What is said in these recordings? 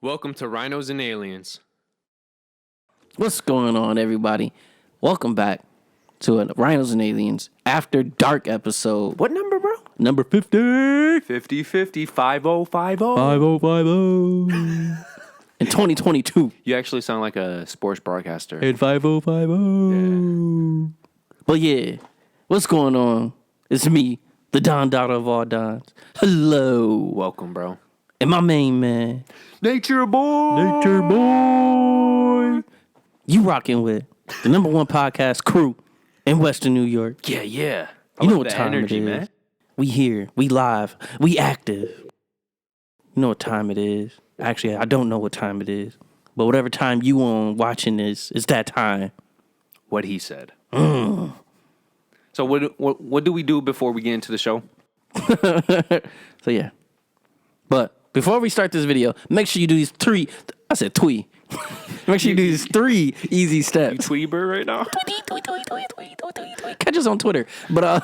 Welcome to Rhinos and Aliens. What's going on, everybody? Welcome back to a Rhinos and Aliens After Dark episode. What number, bro? Number 50. 50-50, 5050. 5050. In 2022. You actually sound like a sports broadcaster. And 5050. But yeah, what's going on? It's me, the Don Dada of all Dons. Hello. Welcome, bro. And my main man, Nature Boy. Nature Boy. You rocking with the number one podcast crew in Western New York. Yeah. You know what time it is. Man. We here. We live. We active. You know what time it is. Actually, I don't know what time it is. But whatever time you on watching this, it's that time. What he said. So what do we do before we get into the show? So yeah. But before we start this video, make sure you do these three. I said twee. Make sure you do these three easy steps. You tweet bird right now? Tweet. Catch us on Twitter. But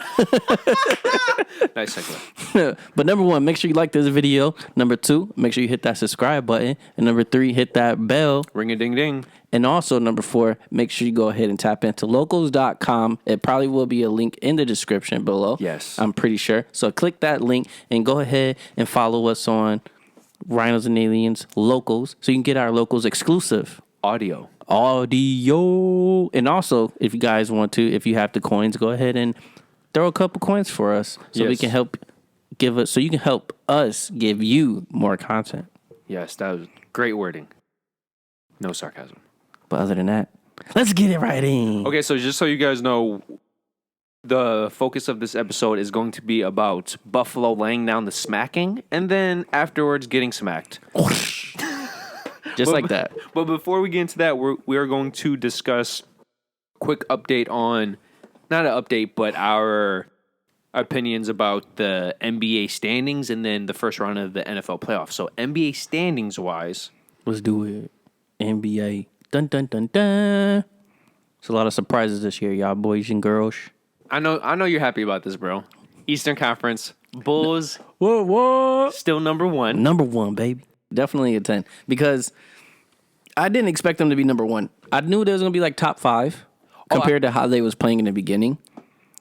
Nice segue. But number one, make sure you like this video. Number two, make sure you hit that subscribe button. And number three, hit that bell. Ring a ding ding. And also, number four, make sure you go ahead and tap into locals.com. It probably will be a link in the description below. Yes. I'm pretty sure. So click that link and go ahead and follow us on Rhinos and Aliens Locals so you can get our Locals exclusive Audio. And also, if you guys want to, if you have the coins, go ahead and throw a couple coins for us so we can help so you can help us give you more content. Yes, that was great wording. No sarcasm. But other than that, let's get it right in. Okay, so just so you guys know, the focus of this episode is going to be about Buffalo laying down the smacking and then afterwards getting smacked. Just like that. But before we get into that, we are going to discuss quick update on, not an update, but our opinions about the NBA standings and then the first round of the NFL playoffs. So NBA standings wise. Let's do it. NBA. Dun, dun, dun, dun. There's a lot of surprises this year, y'all boys and girls. I know you're happy about this, bro. Eastern Conference. Bulls. What? Still number one. Number one, baby. Definitely a 10. Because I didn't expect them to be number one. I knew they was going to be like top 5 compared to how they was playing in the beginning.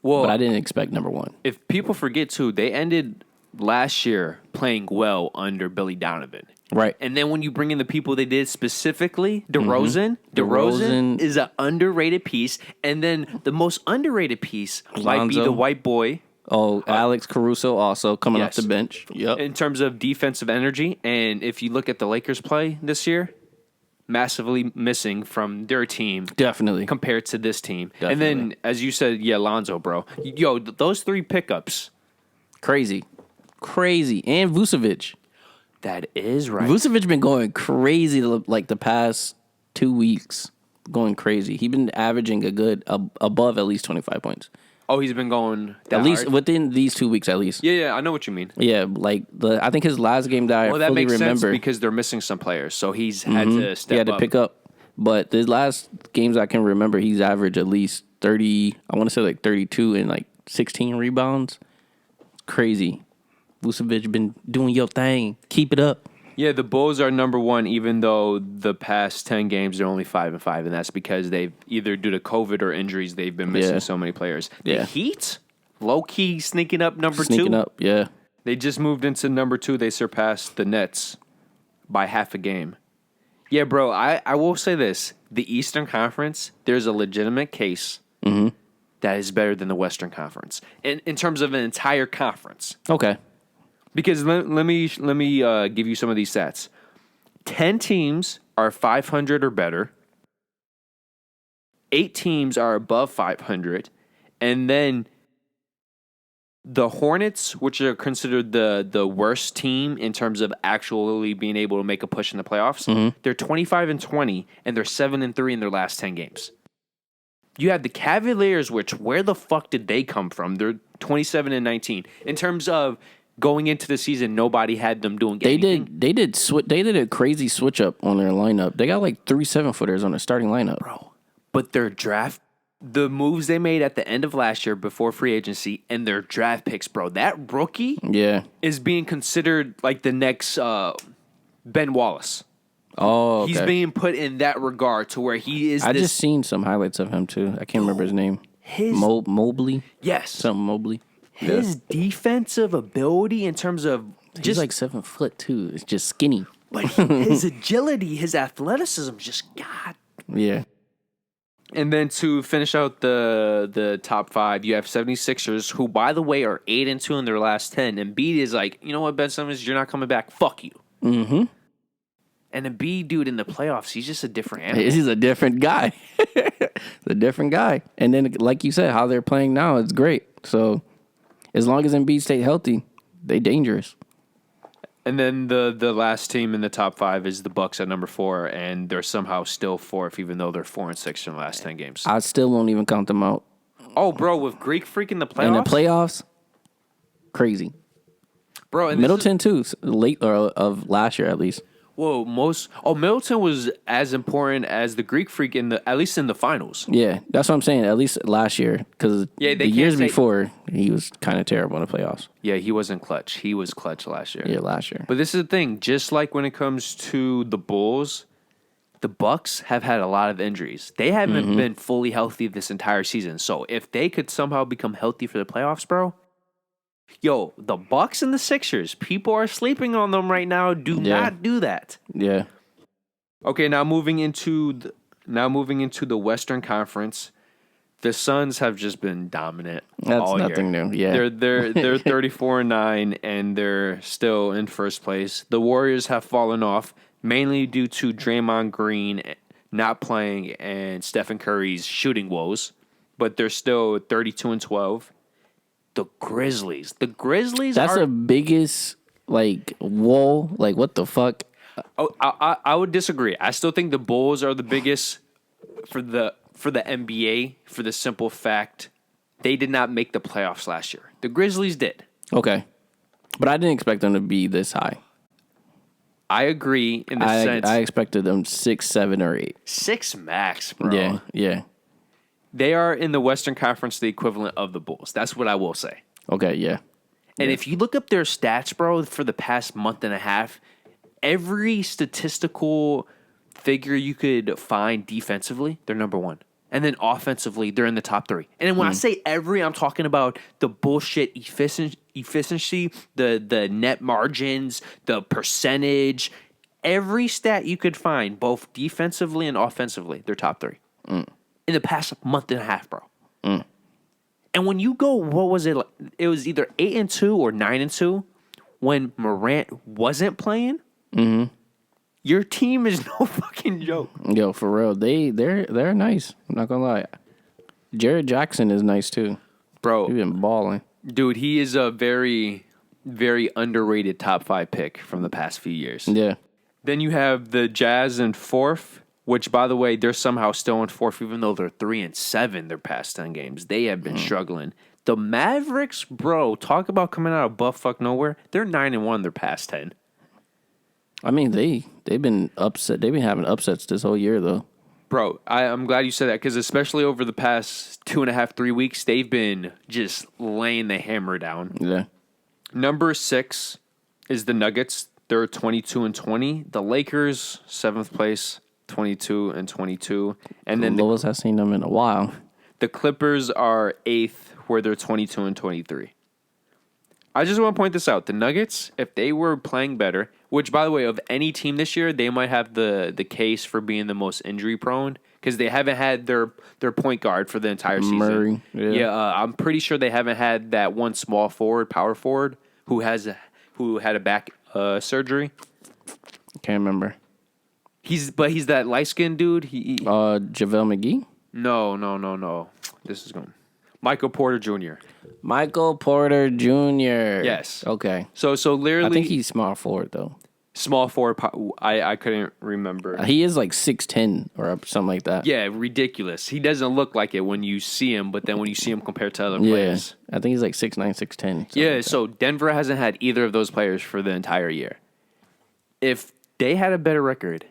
Well, but I didn't expect number one. If people forget, too, they ended last year playing well under Billy Donovan. Right. And then when you bring in the people they did specifically, DeRozan is an underrated piece. And then the most underrated piece might be the white boy. Oh, Alex Caruso also coming off the bench. Yep. In terms of defensive energy. And if you look at the Lakers play this year, massively missing from their team. Definitely. Compared to this team. Definitely. And then, as you said, Lonzo, bro. Yo, those 3 pickups. Crazy. And Vucevic. That is right. Vucevic been going crazy like the past 2 weeks. Going crazy. He's been averaging a good above at least 25 points. Oh, he's been going at least within these 2 weeks, at least. Yeah, I know what you mean. Yeah, like I think his last game that I fully remember. Well, that makes sense because they're missing some players, so he's had to step up. He had to pick up. But the last games I can remember, he's averaged at least 30. I want to say like 32 and like 16 rebounds. Crazy. Vucevic been doing your thing. Keep it up. Yeah, the Bulls are number one, even though the past 10 games they're only 5-5, and that's because they've either due to COVID or injuries they've been missing so many players. The Heat, low key sneaking up number 2. Sneaking up, yeah. They just moved into number 2. They surpassed the Nets by half a game. Yeah, bro. I will say this: the Eastern Conference, there's a legitimate case that is better than the Western Conference in terms of an entire conference. Okay. Because let me give you some of these stats. 10 teams are 500 or better. 8 teams are above 500. And then the Hornets, which are considered the worst team in terms of actually being able to make a push in the playoffs, they're 25-20, and they're 7-3 in their last 10 games. You have the Cavaliers, which where the fuck did they come from? They're 27-19. In terms of going into the season, nobody had them doing anything. They did a crazy switch up on their lineup. They got like 3 7-footers on their starting lineup, bro. But their draft, the moves they made at the end of last year before free agency, and their draft picks, bro. That rookie, is being considered like the next Ben Wallace. Oh, okay. He's being put in that regard to where he is. I just seen some highlights of him too. I can't remember his name. Mobley. Yes, Something Mobley. his defensive ability in terms of He's like 7 foot too. It's just skinny. but his agility, his athleticism, just God. Yeah. And then to finish out the top 5, you have 76ers, who, by the way, are 8-2 in their last 10. And Embiid is like, you know what, Ben Simmons, you're not coming back. Fuck you. Mm-hmm. And Embiid, dude, in the playoffs, he's just a different animal. He's a different guy. A different guy. And then, like you said, how they're playing now, it's great. So as long as Embiid stay healthy, they dangerous. And then the last team in the top 5 is the Bucks at number 4, and they're somehow still 4th, even though they're 4-6 in the last 10 games. I still won't even count them out. Oh, bro, with Greek Freak in the playoffs? In the playoffs, crazy. Bro, and Middleton too, late or of last year at least. Whoa, Middleton was as important as the Greek Freak at least in the finals. Yeah, that's what I'm saying. At least last year, because the years before he was kind of terrible in the playoffs. Yeah, he wasn't clutch. He was clutch last year. Yeah, last year. But this is the thing. Just like when it comes to the Bulls, the Bucks have had a lot of injuries. They haven't been fully healthy this entire season. So if they could somehow become healthy for the playoffs, bro. Yo, the Bucks and the Sixers, people are sleeping on them right now. Do not do that. Yeah. Okay, now moving into the Western Conference, the Suns have just been dominant. That's all nothing year. new. Yeah, they're 34-9 and they're still in first place. The Warriors have fallen off mainly due to Draymond Green not playing and Stephen Curry's shooting woes, but they're still 32-12. The Grizzlies. That's the biggest whoa, what the fuck? Oh, I would disagree. I still think the Bulls are the biggest for the NBA for the simple fact they did not make the playoffs last year. The Grizzlies did. Okay, but I didn't expect them to be this high. I agree in the sense I expected them 6, 7, or 8. 6 max, bro. Yeah. They are in the Western Conference the equivalent of the Bulls. That's what I will say. Okay, yeah. And if you look up their stats, bro, for the past month and a half, every statistical figure you could find defensively, they're number 1. And then offensively, they're in the top 3. And then when I say every, I'm talking about the bullshit efficiency, the net margins, the percentage, every stat you could find, both defensively and offensively, they're top 3. In the past month and a half, bro. And when you go, what was it? It was either 8-2 or 9-2 when Morant wasn't playing. Your team is no fucking joke. Yo, for real, they're nice. I'm not gonna lie. Jared Jackson is nice too, bro. He's been balling, dude. He is a very, very underrated top 5 pick from the past few years. Yeah. Then you have the Jazz in 4th. Which, by the way, they're somehow still in 4th, even though they're 3-7 their past 10 games. They have been struggling. The Mavericks, bro, talk about coming out of buttfuck nowhere. They're 9-1 their past 10. I mean, they've been upset. They've been having upsets this whole year, though. Bro, I'm glad you said that because especially over the past 2.5, 3 weeks, they've been just laying the hammer down. Yeah. Number 6 is the Nuggets. They're 22-20. The Lakers, 7th place. 22-22, and then the lowest I've seen them in a while. The Clippers are 8th, where they're 22-23. I just want to point this out: the Nuggets, if they were playing better, which by the way, of any team this year, they might have the case for being the most injury prone because they haven't had their point guard for the entire season. Murray, yeah. I'm pretty sure they haven't had that one small forward, power forward, who had a back surgery. Can't remember. He's that light-skinned dude. JaVale McGee? No. This is going. Michael Porter Jr. Michael Porter Jr. Yes. Okay. So literally, I think he's small forward though. Small forward. I couldn't remember. He is like 6'10" or something like that. Yeah, ridiculous. He doesn't look like it when you see him, but then when you see him compared to other players, I think he's like 6'9", 6'10". Yeah. Like so Denver hasn't had either of those players for the entire year. If they had a better record,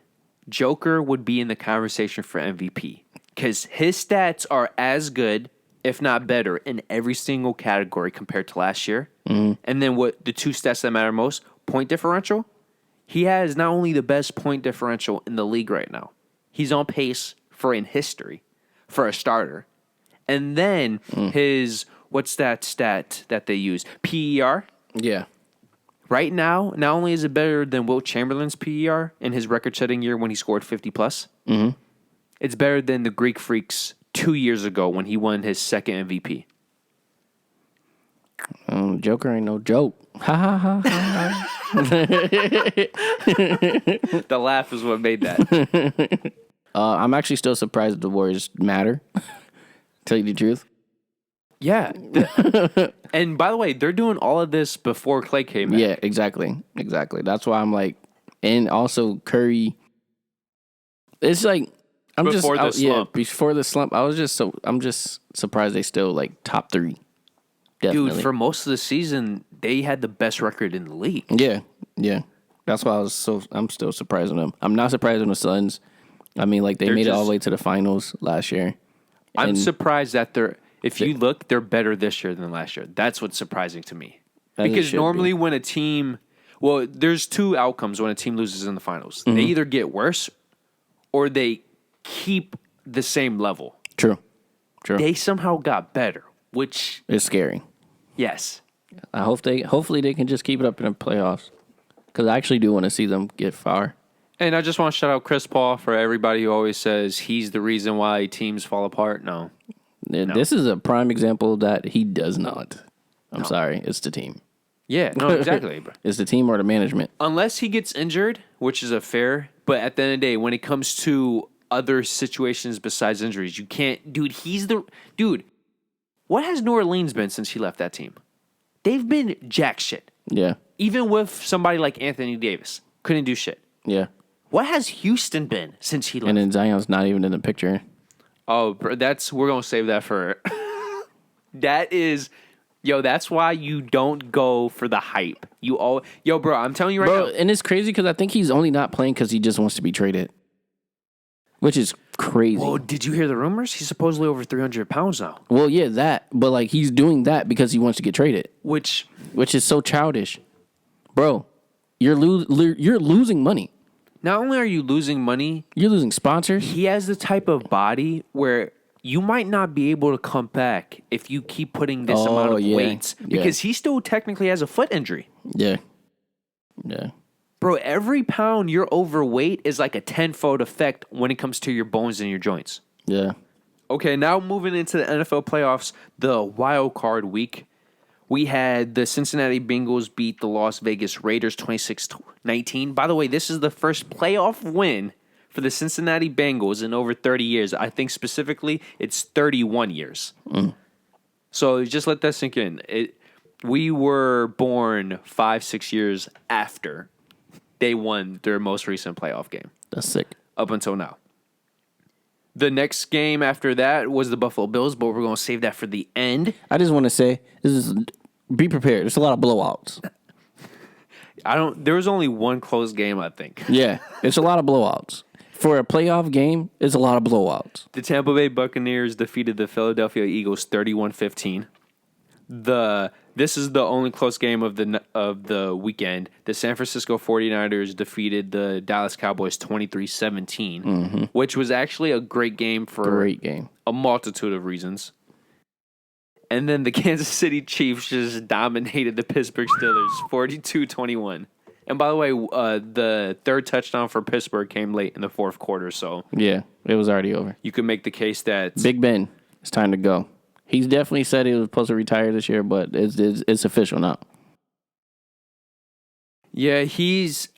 Joker would be in the conversation for MVP because his stats are as good, if not better, in every single category compared to last year. And then what the 2 stats that matter most, point differential. He has not only the best point differential in the league right now, he's on pace for in history for a starter. And then his, what's that stat that they use? PER? Yeah. Right now, not only is it better than Wilt Chamberlain's PER in his record-setting year when he scored 50+, it's better than the Greek Freak's 2 years ago when he won his second MVP. Joker ain't no joke. Ha ha ha ha. The laugh is what made that. I'm actually still surprised the Warriors matter. Tell you the truth. Yeah. And by the way, they're doing all of this before Clay came back. Yeah, exactly. That's why I'm like, and also Curry. It's like Before the slump. before the slump. I'm just surprised they still like top 3. Definitely. Dude, for most of the season, they had the best record in the league. Yeah. That's why I'm still surprised on them. I'm not surprised on the Suns. I mean, like they made it all the way to the finals last year. I'm surprised that you look, they're better this year than last year. That's what's surprising to me. Because normally when a team, there's 2 outcomes when a team loses in the finals. They either get worse or they keep the same level. True. They somehow got better, which is scary. Yes. Hopefully they can just keep it up in the playoffs. Because I actually do want to see them get far. And I just want to shout out Chris Paul for everybody who always says he's the reason why teams fall apart. No. This is a prime example that he does not. I'm sorry. It's the team. Yeah, no, exactly. It's the team or the management. Unless he gets injured, which is a fair. But at the end of the day, when it comes to other situations besides injuries, you can't. Dude, what has New Orleans been since he left that team? They've been jack shit. Yeah. Even with somebody like Anthony Davis. Couldn't do shit. Yeah. What has Houston been since he left? And then Zion's not even in the picture. Oh, we're going to save that for... that's why you don't go for the hype. Bro, I'm telling you now. And it's crazy because I think he's only not playing because he just wants to be traded. Which is crazy. Well, did you hear the rumors? He's supposedly over 300 pounds now. Well, yeah, that. But, like, he's doing that because he wants to get traded. Which is so childish. Bro, you're losing money. Not only are you losing money, you're losing sponsors. He has the type of body where you might not be able to come back if you keep putting this amount of weights. Because he still technically has a foot injury. Yeah. Bro, every pound you're overweight is like a tenfold effect when it comes to your bones and your joints. Yeah. Okay, now moving into the NFL playoffs, the wild card week. We had the Cincinnati Bengals beat the Las Vegas Raiders 26-19. By the way, this is the first playoff win for the Cincinnati Bengals in over 30 years. I think specifically it's 31 years. So just let that sink in. We were born 5-6 years after they won their most recent playoff game. That's sick. Up until now. The next game after that was the Buffalo Bills, but we're going to save that for the end. I just want to say, be prepared. There's a lot of blowouts. There was only one close game, I think. Yeah, it's a lot of blowouts. For a playoff game, it's a lot of blowouts. The Tampa Bay Buccaneers defeated the Philadelphia Eagles 31-15. This is the only close game of the weekend. The San Francisco 49ers defeated the Dallas Cowboys 23-17, which was actually a great game for a multitude of reasons. And then the Kansas City Chiefs just dominated the Pittsburgh Steelers 42-21. And by the way, the third touchdown for Pittsburgh came late in the fourth quarter, so yeah, it was already over. You could make the case that Big Ben, it's time to go. He's definitely said he was supposed to retire this year, but it's official now. Yeah,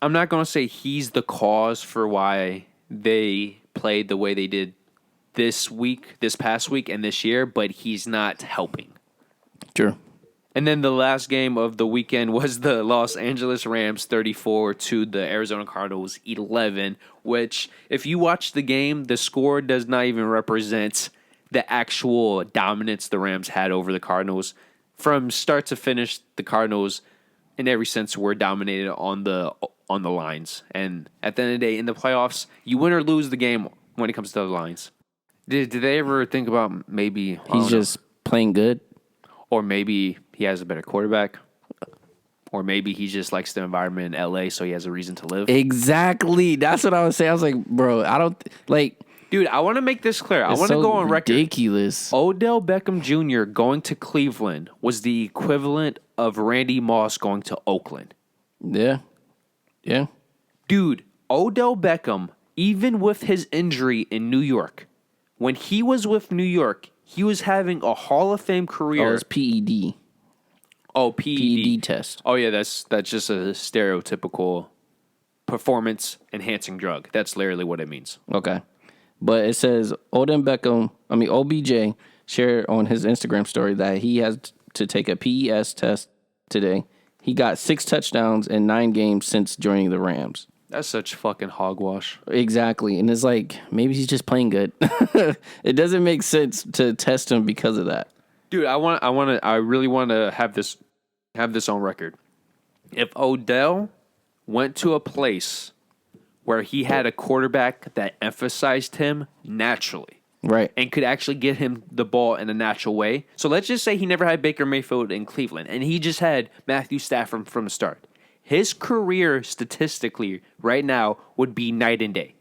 I'm not going to say he's the cause for why they played the way they did this past week, and this year, but he's not helping. Sure. And then the last game of the weekend was the Los Angeles Rams 34 to the Arizona Cardinals 11, which if you watch the game, the score does not even represent the actual dominance the Rams had over the Cardinals. From start to finish, the Cardinals, in every sense, were dominated on the lines. And at the end of the day, in the playoffs, you win or lose the game when it comes to the lines. Did they ever think about maybe he's just playing good? Or maybe he has a better quarterback? or maybe he just likes the environment in LA, so he has a reason to live. Exactly. That's what I was saying. I was like, bro, I don't like. Dude, I want to make this clear. I want to go on record. Ridiculous. Odell Beckham Jr. going to Cleveland was the equivalent of Randy Moss going to Oakland. Yeah. Yeah. Dude, Odell Beckham, even with his injury in New York, when he was with New York, he was having a Hall of Fame career. Oh, it's PED. Oh, PED test. Oh, yeah, that's just a stereotypical performance-enhancing drug. That's literally what it means. Okay. But it says OBJ shared on his Instagram story that he has to take a PES test today. He got 6 touchdowns in 9 games since joining the Rams. That's such fucking hogwash. Exactly. And it's like, maybe he's just playing good. It doesn't make sense to test him because of that. Dude, I really want to have this on record. If Odell went to a place where he had a quarterback that emphasized him naturally. Right. And could actually get him the ball in a natural way. So let's just say he never had Baker Mayfield in Cleveland, and he just had Matthew Stafford from the start. His career, statistically, right now, would be night and day.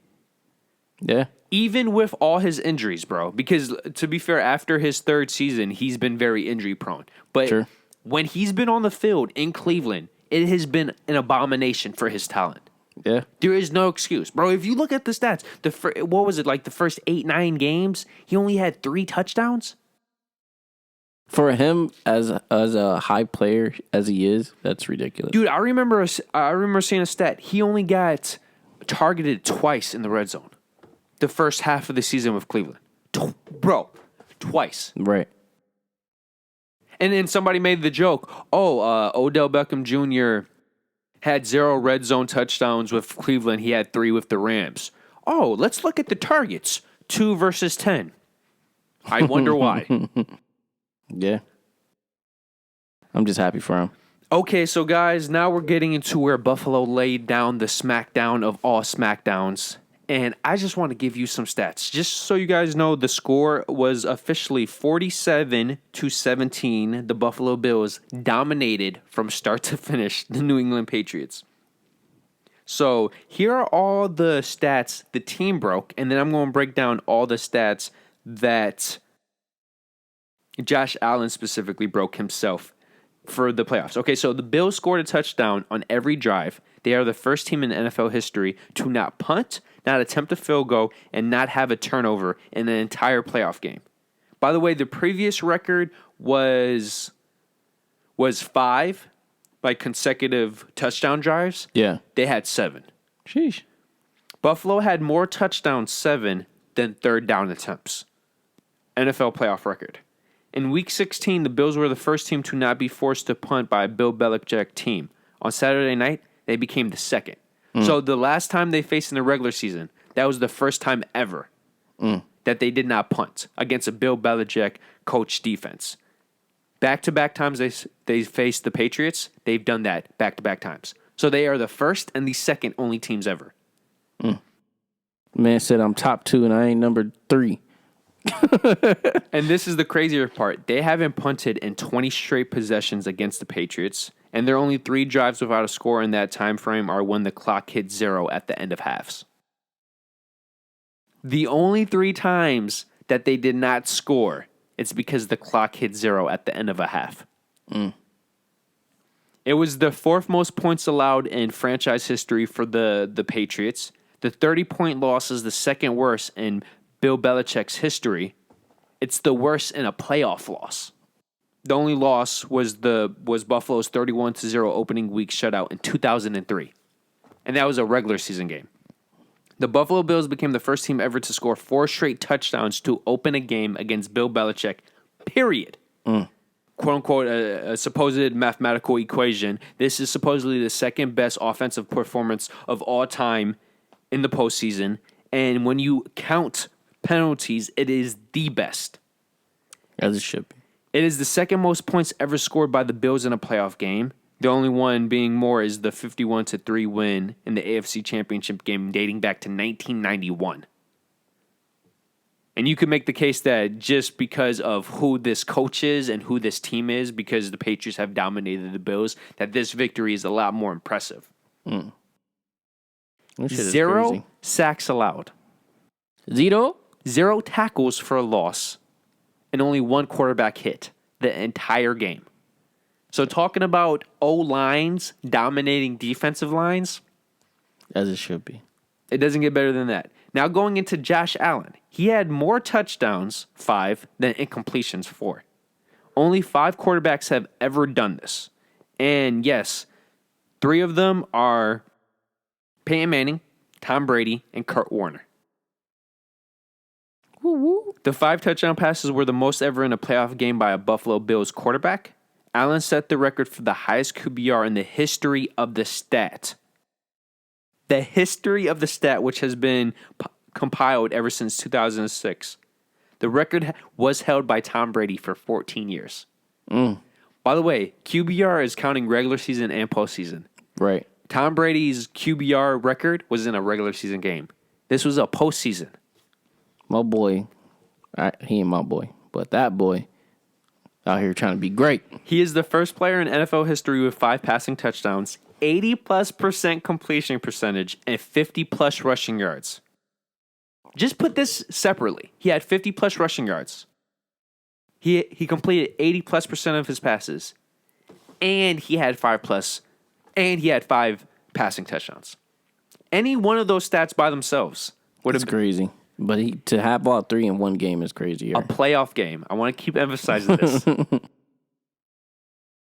Yeah. Even with all his injuries, bro. Because, to be fair, after his 3rd season, he's been very injury-prone. But Sure. when he's been on the field in Cleveland, it has been an abomination for his talent. Yeah. There is no excuse. Bro, if you look at the stats, what was it, like the first 8-9 games, he only had 3 touchdowns? For him, as a high player as he is, that's ridiculous. Dude, I remember seeing a stat. He only got targeted twice in the red zone. The first half of the season with Cleveland. Bro, twice. Right. And then somebody made the joke, Odell Beckham Jr. had 0 red zone touchdowns with Cleveland. He had 3 with the Rams. Oh, let's look at the targets. 2 versus 10. I wonder why. Yeah. I'm just happy for him. Okay, so guys, now we're getting into where Buffalo laid down the smackdown of all smackdowns. And I just want to give you some stats. Just so you guys know, the score was officially 47-17. The Buffalo Bills dominated from start to finish the New England Patriots. So here are all the stats the team broke, and then I'm going to break down all the stats that Josh Allen specifically broke himself for the playoffs. Okay, so the Bills scored a touchdown on every drive. They are the first team in NFL history to not punt, not attempt a field goal, and not have a turnover in an entire playoff game. By the way, the previous record was 5 by consecutive touchdown drives. Yeah. They had 7. Sheesh. Buffalo had more touchdowns, 7, than third down attempts. NFL playoff record. In Week 16, the Bills were the first team to not be forced to punt by a Bill Belichick team. On Saturday night, they became the second. So the last time they faced in the regular season, that was the first time ever that they did not punt against a Bill Belichick coach defense. Back-to-back times they faced the Patriots, they've done that back-to-back times. So they are the first and the second only teams ever. Man said I'm top 2 and I ain't number 3. And this is the crazier part. They haven't punted in 20 straight possessions against the Patriots, and their only 3 drives without a score in that time frame are when the clock hit 0 at the end of halves. The only 3 times that they did not score, it's because the clock hit 0 at the end of a half. It was the 4th most points allowed in franchise history for the Patriots. The 30-point loss is the second worst in Bill Belichick's history. It's the worst in a playoff loss. The only loss was Buffalo's 31-0 opening week shutout in 2003. And that was a regular season game. The Buffalo Bills became the first team ever to score 4 straight touchdowns to open a game against Bill Belichick, period. Quote-unquote, a supposed mathematical equation. This is supposedly the second best offensive performance of all time in the postseason. And when you count penalties, it is the best. As it should be. It is the second most points ever scored by the Bills in a playoff game. The only one being more is the 51-3 win in the AFC Championship game dating back to 1991. And you could make the case that just because of who this coach is and who this team is, because the Patriots have dominated the Bills, that this victory is a lot more impressive. That shit is 0 crazy. sacks allowed. 0? 0 tackles for a loss. And only 1 quarterback hit the entire game. So talking about O-lines dominating defensive lines. As it should be. It doesn't get better than that. Now going into Josh Allen. He had more touchdowns, 5, than incompletions, 4. Only 5 quarterbacks have ever done this. And yes, 3 of them are Peyton Manning, Tom Brady, and Kurt Warner. Woo-woo. The 5 touchdown passes were the most ever in a playoff game by a Buffalo Bills quarterback. Allen set the record for the highest QBR in the history of the stat. The history of the stat, which has been compiled ever since 2006. The record was held by Tom Brady for 14 years. By the way, QBR is counting regular season and postseason. Right. Tom Brady's QBR record was in a regular season game. This was a postseason. My boy, he ain't my boy, but that boy out here trying to be great. He is the first player in NFL history with 5 passing touchdowns, 80+% completion percentage, and 50+ rushing yards. Just put this separately. He had 50+ rushing yards. He completed 80+% of his passes, and he had 5+, and he had 5 passing touchdowns. Any one of those stats by themselves would have It's crazy. But to have all 3 in one game is crazy. a playoff game. I want to keep emphasizing this.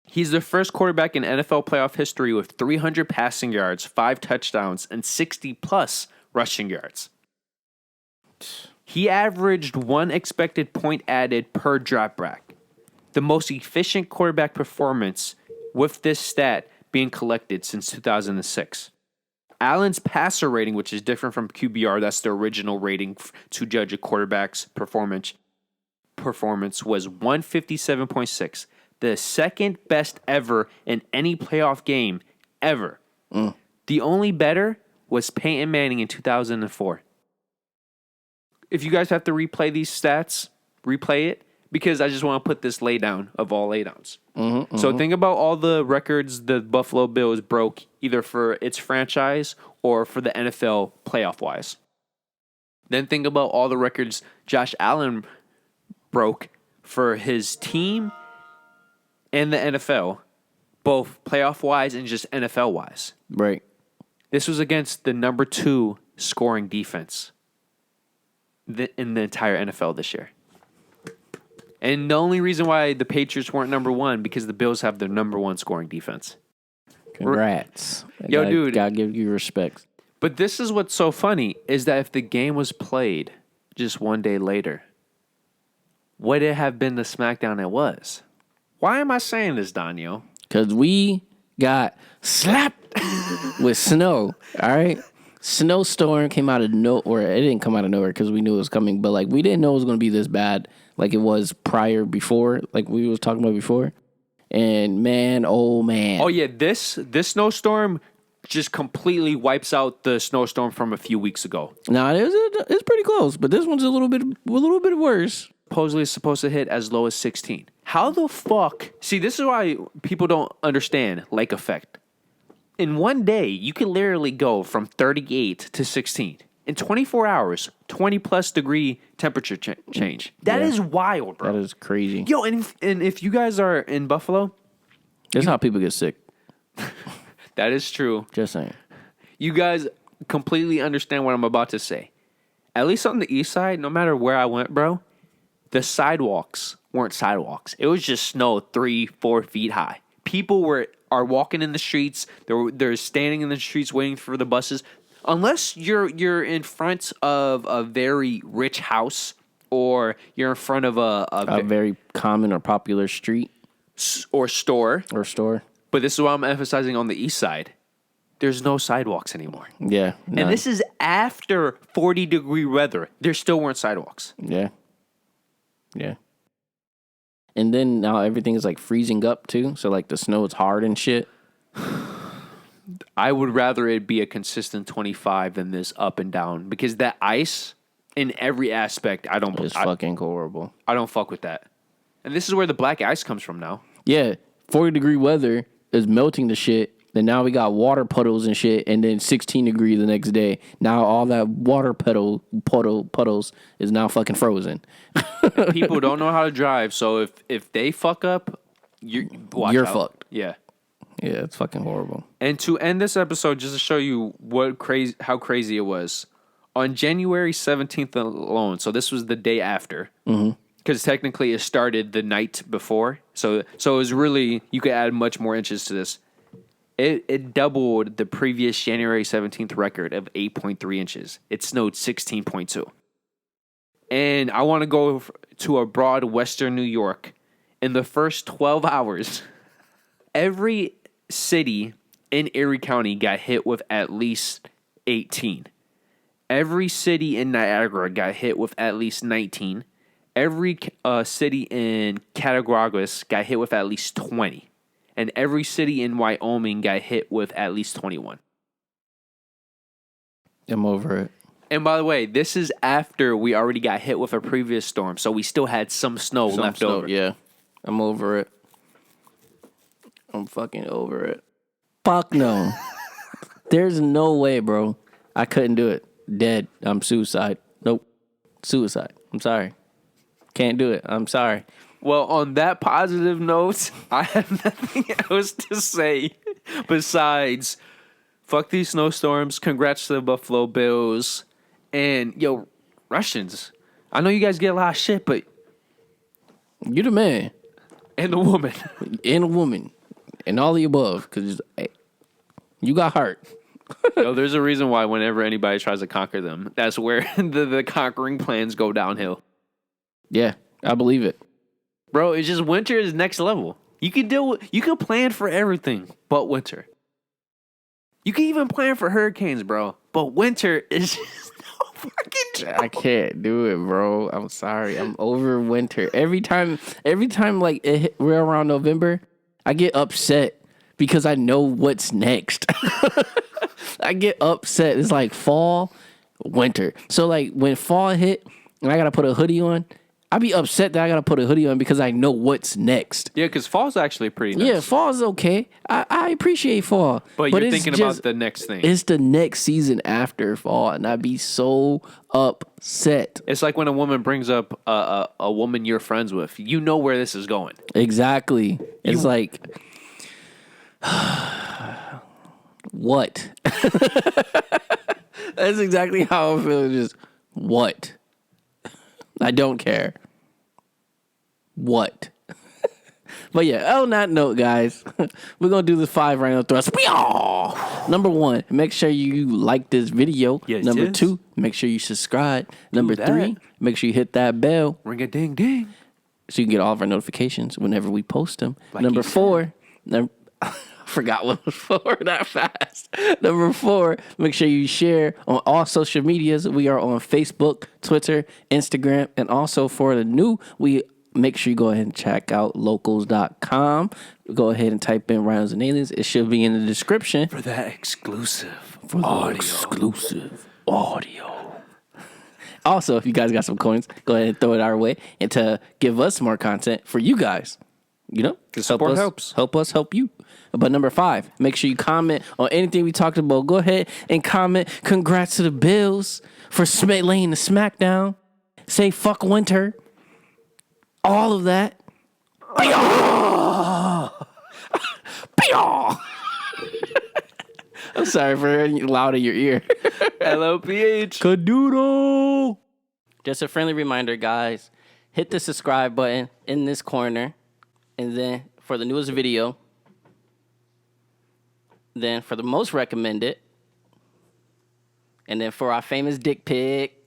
He's the first quarterback in NFL playoff history with 300 passing yards, 5 touchdowns, and 60+ rushing yards. He averaged 1 expected point added per dropback. The most efficient quarterback performance with this stat being collected since 2006. Allen's passer rating, which is different from QBR, that's the original rating to judge a quarterback's performance, was 157.6, the second best ever in any playoff game ever. The only better was Peyton Manning in 2004. If you guys have to replay these stats, replay it, because I just want to put this laydown of all laydowns. So think about all the records the Buffalo Bills broke, either for its franchise or for the NFL playoff-wise. Then think about all the records Josh Allen broke for his team and the NFL, both playoff-wise and just NFL-wise. Right. This was against the number 2 scoring defense in the entire NFL this year. And the only reason why the Patriots weren't number 1 because the Bills have their number 1 scoring defense. Congrats. Yo, dude. Gotta give you respect. But this is what's so funny is that if the game was played just one day later, would it have been the SmackDown it was? Why am I saying this, Daniel? Because we got slapped with snow, all right? Snowstorm came out of nowhere. It didn't come out of nowhere because we knew it was coming, but like we didn't know it was going to be this bad like it was before, like we was talking about before. And man, oh man. Oh yeah, this snowstorm just completely wipes out the snowstorm from a few weeks ago. Now it's pretty close, but this one's a little bit worse. Supposedly it's supposed to hit as low as 16. How the fuck? See, this is why people don't understand lake effect. In one day, you can literally go from 38 to 16. In 24 hours, 20+ degree temperature change. That is wild, bro. That is crazy. Yo, and if you guys are in Buffalo, That's how people get sick. that is true. Just saying. You guys completely understand what I'm about to say. At least on the east side, no matter where I went, bro, the sidewalks weren't sidewalks. It was just snow 3-4 feet high. People are walking in the streets. They're standing in the streets waiting for the buses. Unless you're in front of a very rich house or you're in front of a very common or popular street or store. But this is what I'm emphasizing on the east side. There's no sidewalks anymore. Yeah. None. And this is after 40-degree weather. There still weren't sidewalks. Yeah. Yeah. And then now everything is like freezing up too. So like the snow is hard and shit. I would rather it be a consistent 25 than this up and down because that ice in every aspect. It's fucking horrible. I don't fuck with that. And this is where the black ice comes from now. Yeah, 40-degree weather is melting the shit. Then now we got water puddles and shit, and then 16 degrees the next day. Now all that water puddles is now fucking frozen. People don't know how to drive, so if they fuck up, you're fucked. Yeah. Yeah, it's fucking horrible. And to end this episode, just to show you how crazy it was, on January 17th alone, so this was the day after, because technically it started the night before, so it was really, you could add much more inches to this. It doubled the previous January 17th record of 8.3 inches. It snowed 16.2. And I want to go to a broad western New York. In the first 12 hours, every city in Erie County got hit with at least 18. Every city in Niagara got hit with at least 19. Every city in Cattaraugus got hit with at least 20. And every city in Wyoming got hit with at least 21. I'm over it. And by the way, this is after we already got hit with a previous storm, so we still had some snow left over. Yeah, I'm over it. I'm fucking over it. Fuck no. There's no way, bro. I couldn't do it. Dead. I'm suicide. Nope. Suicide. I'm sorry. Can't do it. I'm sorry. Well, on that positive note, I have nothing else to say besides fuck these snowstorms. Congrats to the Buffalo Bills. And, yo, Russians. I know you guys get a lot of shit, but... You the man. And the woman. And a woman. And all the above. Because you got heart. Yo, there's a reason why whenever anybody tries to conquer them, that's where the conquering plans go downhill. Yeah, I believe it. Bro, it's just winter is next level. You can plan for everything but winter. You can even plan for hurricanes, bro. But winter is just no fucking joke. I can't do it, bro. I'm sorry. I'm over winter. Every time like we're around November, I get upset because I know what's next. I get upset. It's like fall, winter. So like when fall hit and I gotta put a hoodie on, I'd be upset that I gotta put a hoodie on because I know what's next. Yeah, because fall's actually pretty nice. Yeah, fall's okay. I appreciate fall. But you're thinking about the next thing. It's the next season after fall, and I'd be so upset. It's like when a woman brings up a woman you're friends with. You know where this is going. Exactly. It's like, what? That's exactly how I feel. Just, what? I don't care. What? But yeah, on that note, guys, we're going to do the 5 rhino thrusts. Number 1, make sure you like this video. Yes, Number 2, make sure you subscribe. Number 3, make sure you hit that bell. Ring a ding ding. So you can get all of our notifications whenever we post them. Like Number 4, I forgot what was 4 that fast. Number 4, make sure you share on all social medias. We are on Facebook, Twitter, Instagram, and also for the new, make sure you go ahead and check out locals.com. Go ahead and type in Rhinos and Aliens. It should be in the description. For that exclusive audio. Also, if you guys got some coins, go ahead and throw it our way and to give us more content for you guys. You know? Support helps. Help us help you. But number 5, make sure you comment on anything we talked about. Go ahead and comment. Congrats to the Bills for laying the smackdown. Say fuck winter. All of that. I'm sorry for hearing loud in your ear. LOPH. Cadoodle. Just a friendly reminder, guys. Hit the subscribe button in this corner. And then for the newest video. Then for the most recommended. And then for our famous dick pic.